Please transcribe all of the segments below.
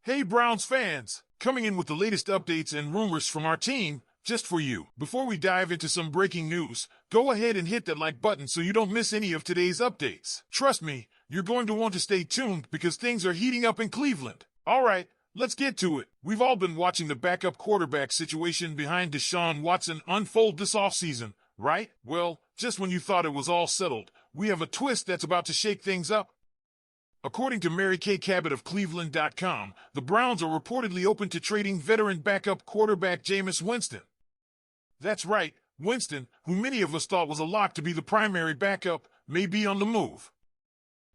Hey Browns fans, coming in with the latest updates and rumors from our team, just for you. Before we dive into some breaking news, go ahead and hit that like button so you don't miss any of today's updates. Trust me, you're going to want to stay tuned because things are heating up in Cleveland. Alright, let's get to it. We've all been watching the backup quarterback situation behind Deshaun Watson unfold this offseason, right? Well, just when you thought it was all settled, we have a twist that's about to shake things up. According to Mary Kay Cabot of Cleveland.com, the Browns are reportedly open to trading veteran backup quarterback Jameis Winston. That's right, Winston, who many of us thought was a lock to be the primary backup, may be on the move.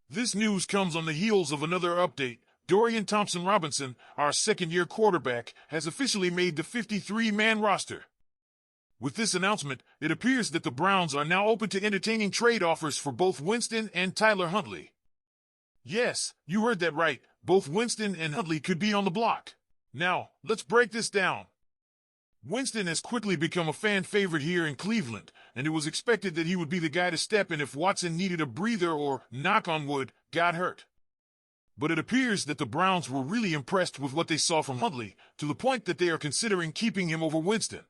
This news comes on the heels of another update. Dorian Thompson-Robinson, our second-year quarterback, has officially made the 53-man roster. With this announcement, it appears that the Browns are now open to entertaining trade offers for both Winston and Tyler Huntley. Yes, you heard that right. Both Winston and Huntley could be on the block. Now, let's break this down. Winston has quickly become a fan favorite here in Cleveland, and it was expected that he would be the guy to step in if Watson needed a breather or, knock on wood, got hurt. But it appears that the Browns were really impressed with what they saw from Huntley, to the point that they are considering keeping him over Winston.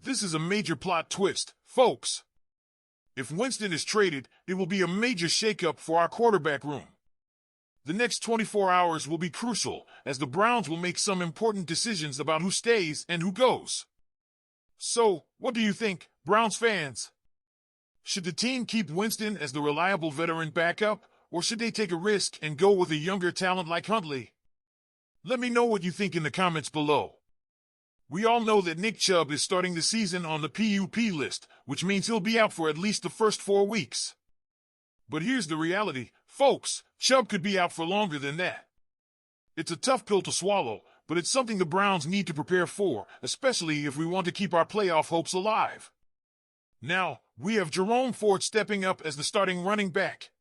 This is a major plot twist, folks. If Winston is traded, it will be a major shakeup for our quarterback room. The next 24 hours will be crucial, as the Browns will make some important decisions about who stays and who goes. So, what do you think, Browns fans? Should the team keep Winston as the reliable veteran backup, or should they take a risk and go with a younger talent like Huntley? Let me know what you think in the comments below. We all know that Nick Chubb is starting the season on the PUP list, which means he'll be out for at least the first 4 weeks. But here's the reality, folks, Chubb could be out for longer than that. It's a tough pill to swallow, but it's something the Browns need to prepare for, especially if we want to keep our playoff hopes alive. Now, we have Jerome Ford stepping up as the starting running back.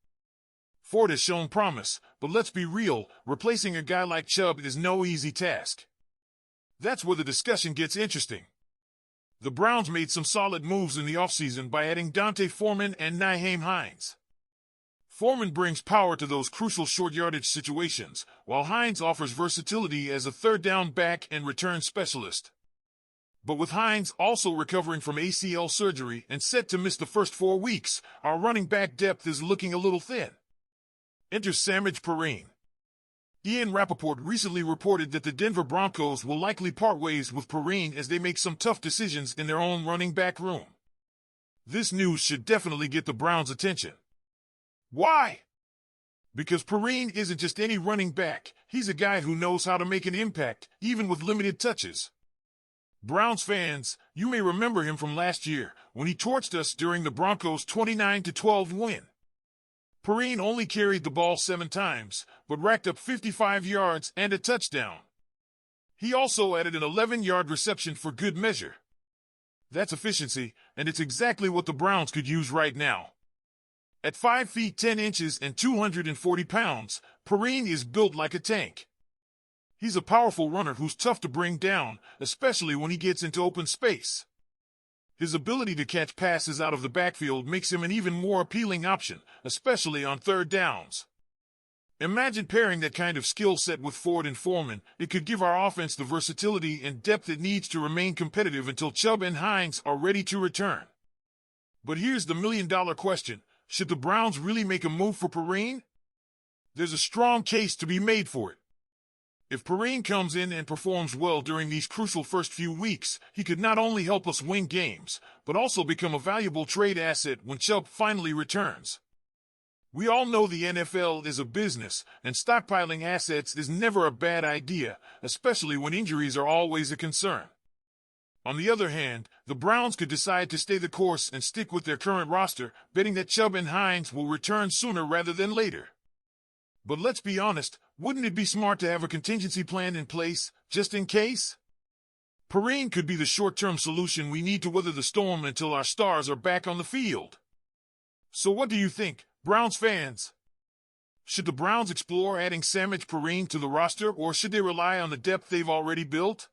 Ford has shown promise, but let's be real, replacing a guy like Chubb is no easy task. That's where the discussion gets interesting. The Browns made some solid moves in the offseason by adding D'Onta Foreman and Nyheim Hines. Foreman brings power to those crucial short yardage situations, while Hines offers versatility as a third down back and return specialist. But with Hines also recovering from ACL surgery and set to miss the first 4 weeks, our running back depth is looking a little thin. Enter Samaje Perine. Ian Rappaport recently reported that the Denver Broncos will likely part ways with Perine as they make some tough decisions in their own running back room. This news should definitely get the Browns' attention. Why? Because Perine isn't just any running back, he's a guy who knows how to make an impact, even with limited touches. Browns fans, you may remember him from last year, when he torched us during the Broncos' 29-12 win. Perine only carried the ball 7 times, but racked up 55 yards and a touchdown. He also added an 11-yard reception for good measure. That's efficiency, and it's exactly what the Browns could use right now. At 5 feet 10 inches and 240 pounds, Perine is built like a tank. He's a powerful runner who's tough to bring down, especially when he gets into open space. His ability to catch passes out of the backfield makes him an even more appealing option, especially on third downs. Imagine pairing that kind of skill set with Ford and Foreman. It could give our offense the versatility and depth it needs to remain competitive until Chubb and Hines are ready to return. But here's the million-dollar question. Should the Browns really make a move for Perine? There's a strong case to be made for it. If Perine comes in and performs well during these crucial first few weeks, he could not only help us win games, but also become a valuable trade asset when Chubb finally returns. We all know the NFL is a business, and stockpiling assets is never a bad idea, especially when injuries are always a concern. On the other hand, the Browns could decide to stay the course and stick with their current roster, betting that Chubb and Hines will return sooner rather than later. But let's be honest, wouldn't it be smart to have a contingency plan in place, just in case? Perine could be the short-term solution we need to weather the storm until our stars are back on the field. So what do you think, Browns fans? Should the Browns explore adding Samaje Perine to the roster, or should they rely on the depth they've already built?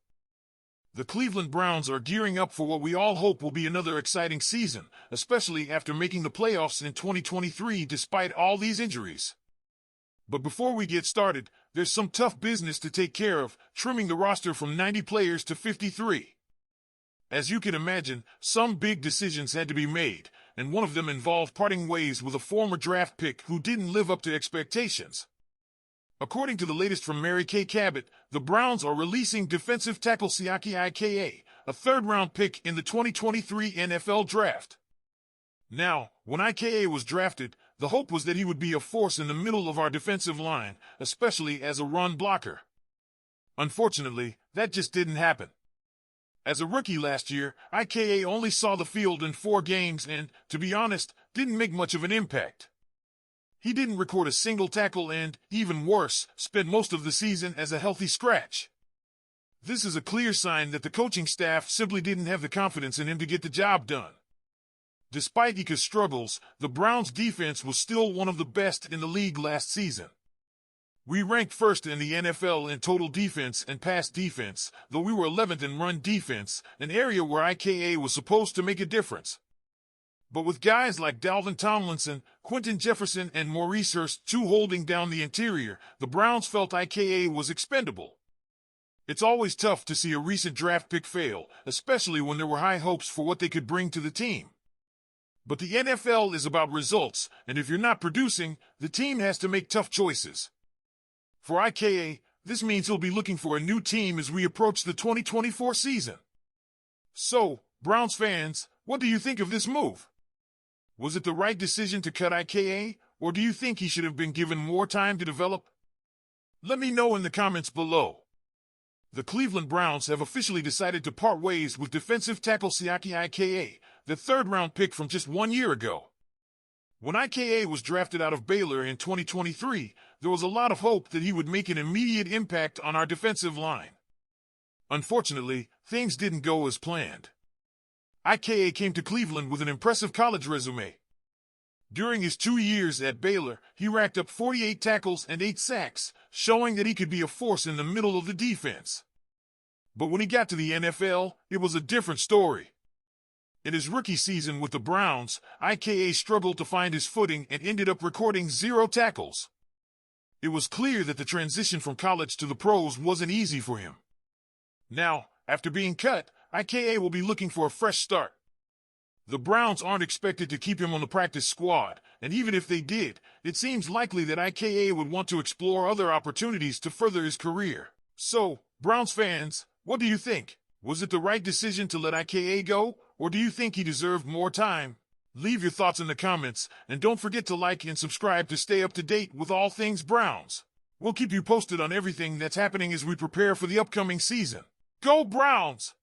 The Cleveland Browns are gearing up for what we all hope will be another exciting season, especially after making the playoffs in 2023 despite all these injuries. But before we get started, there's some tough business to take care of, trimming the roster from 90 players to 53. As you can imagine, some big decisions had to be made, and one of them involved parting ways with a former draft pick who didn't live up to expectations. According to the latest from Mary Kay Cabot, the Browns are releasing defensive tackle Siaki Ika, a third-round pick in the 2023 NFL Draft. Now, when Ika was drafted, the hope was that he would be a force in the middle of our defensive line, especially as a run blocker. Unfortunately, that just didn't happen. As a rookie last year, Ika only saw the field in 4 games and, to be honest, didn't make much of an impact. He didn't record a single tackle and, even worse, spent most of the season as a healthy scratch. This is a clear sign that the coaching staff simply didn't have the confidence in him to get the job done. Despite Ika's struggles, the Browns' defense was still one of the best in the league last season. We ranked first in the NFL in total defense and pass defense, though we were 11th in run defense, an area where Ika was supposed to make a difference. But with guys like Dalvin Tomlinson, Quentin Jefferson, and Maurice Hurst holding down the interior, the Browns felt Ika was expendable. It's always tough to see a recent draft pick fail, especially when there were high hopes for what they could bring to the team. But the NFL is about results, and if you're not producing, the team has to make tough choices. For Ika, this means he'll be looking for a new team as we approach the 2024 season. So, Browns fans, what do you think of this move? Was it the right decision to cut Ika, or do you think he should have been given more time to develop? Let me know in the comments below. The Cleveland Browns have officially decided to part ways with defensive tackle Siaki Ika, the third-round pick from just 1 year ago. When Ika was drafted out of Baylor in 2023, there was a lot of hope that he would make an immediate impact on our defensive line. Unfortunately, things didn't go as planned. Ika came to Cleveland with an impressive college resume. During his 2 years at Baylor, he racked up 48 tackles and 8 sacks, showing that he could be a force in the middle of the defense. But when he got to the NFL, it was a different story. In his rookie season with the Browns, Ika struggled to find his footing and ended up recording 0 tackles. It was clear that the transition from college to the pros wasn't easy for him. Now, after being cut, Ika will be looking for a fresh start. The Browns aren't expected to keep him on the practice squad, and even if they did, it seems likely that Ika would want to explore other opportunities to further his career. So, Browns fans, what do you think? Was it the right decision to let Ika go, or do you think he deserved more time? Leave your thoughts in the comments, and don't forget to like and subscribe to stay up to date with all things Browns. We'll keep you posted on everything that's happening as we prepare for the upcoming season. Go Browns!